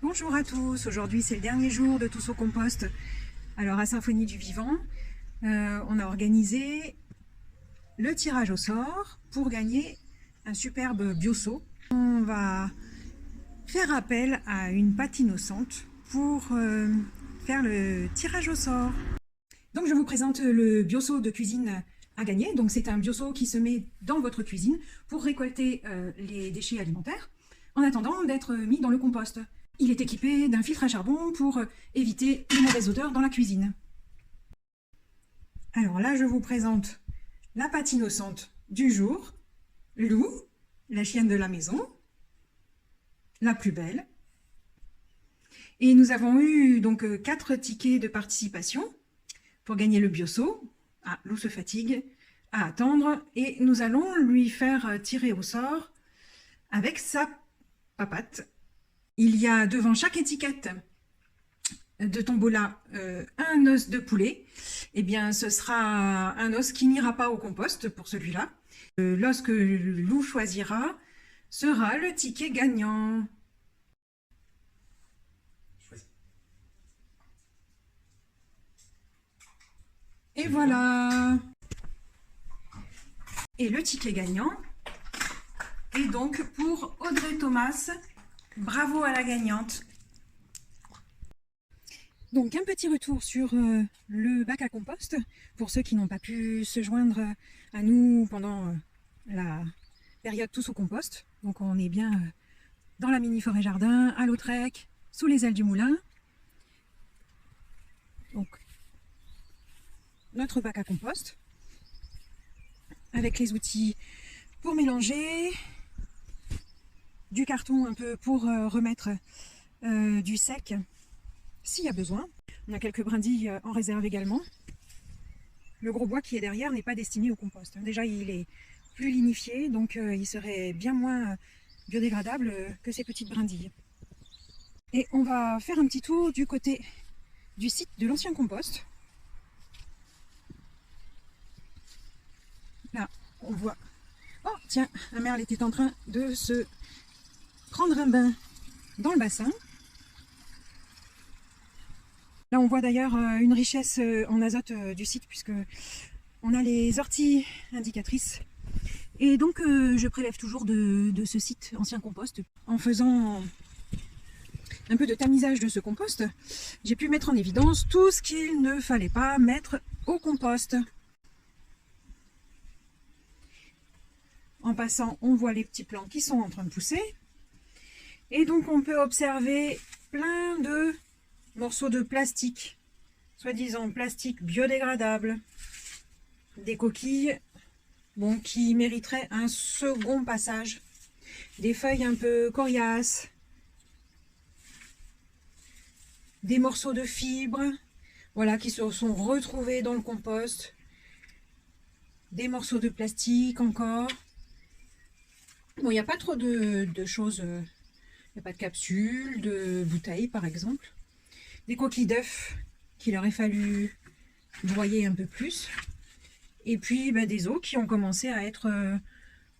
Bonjour à tous, aujourd'hui c'est le dernier jour de Tous au compost. Alors à Symphonie du Vivant, on a organisé le tirage au sort pour gagner un superbe bioseau. On va faire appel à une pâte innocente pour faire le tirage au sort. Donc je vous présente le bioseau de cuisine à gagner. Donc c'est un bioseau qui se met dans votre cuisine pour récolter les déchets alimentaires en attendant d'être mis dans le compost. Il est équipé d'un filtre à charbon pour éviter les mauvaises odeurs dans la cuisine. Alors là, je vous présente la pâte innocente du jour, Lou, la chienne de la maison, la plus belle. Et nous avons eu donc 4 tickets de participation pour gagner le bioseau. Ah, Lou se fatigue à attendre et nous allons lui faire tirer au sort avec sa papate. Il y a devant chaque étiquette de tombola un os de poulet. Eh bien, ce sera un os qui n'ira pas au compost pour celui-là. L'os que Lou choisira sera le ticket gagnant. Et voilà. Et le ticket gagnant est donc pour Audrey Thomas. Bravo à la gagnante. Donc un petit retour sur le bac à compost pour ceux qui n'ont pas pu se joindre à nous pendant la période Tous au compost. Donc on est bien dans la mini forêt jardin, à Lautrec, sous les ailes du moulin. Donc notre bac à compost avec les outils pour mélanger, du carton un peu pour remettre du sec s'il y a besoin. On a quelques brindilles en réserve également. Le gros bois qui est derrière n'est pas destiné au compost. Déjà, il est plus lignifié, donc il serait bien moins biodégradable que ces petites brindilles. Et on va faire un petit tour du côté du site de l'ancien compost. Là, on voit... Oh, tiens, la merle était en train de se prendre un bain dans le bassin. Là, on voit d'ailleurs une richesse en azote du site, puisque on a les orties indicatrices. Et donc, je prélève toujours de ce site ancien compost. En faisant un peu de tamisage de ce compost, j'ai pu mettre en évidence tout ce qu'il ne fallait pas mettre au compost. En passant, on voit les petits plants qui sont en train de pousser. Et donc, on peut observer plein de morceaux de plastique, soi-disant plastique biodégradable, des coquilles bon, qui mériteraient un second passage, des feuilles un peu coriaces, des morceaux de fibres, voilà, qui se sont retrouvés dans le compost, des morceaux de plastique encore. Bon, il n'y a pas trop de choses, il n'y a pas de capsules, de bouteilles par exemple. Des coquilles d'œufs qu'il aurait fallu broyer un peu plus. Et puis des os qui ont commencé à être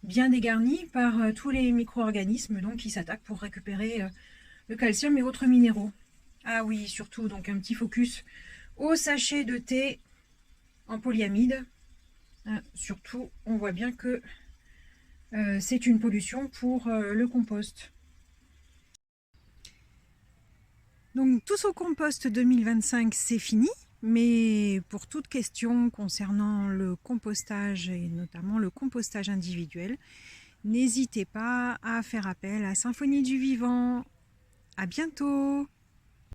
bien dégarnis par tous les micro-organismes donc, qui s'attaquent pour récupérer le calcium et autres minéraux. Ah oui, surtout donc un petit focus au sachet de thé en polyamide. Surtout, on voit bien que c'est une pollution pour le compost. Donc Tous au compost 2025, c'est fini, mais pour toute question concernant le compostage et notamment le compostage individuel, n'hésitez pas à faire appel à Symphonie du Vivant. À bientôt!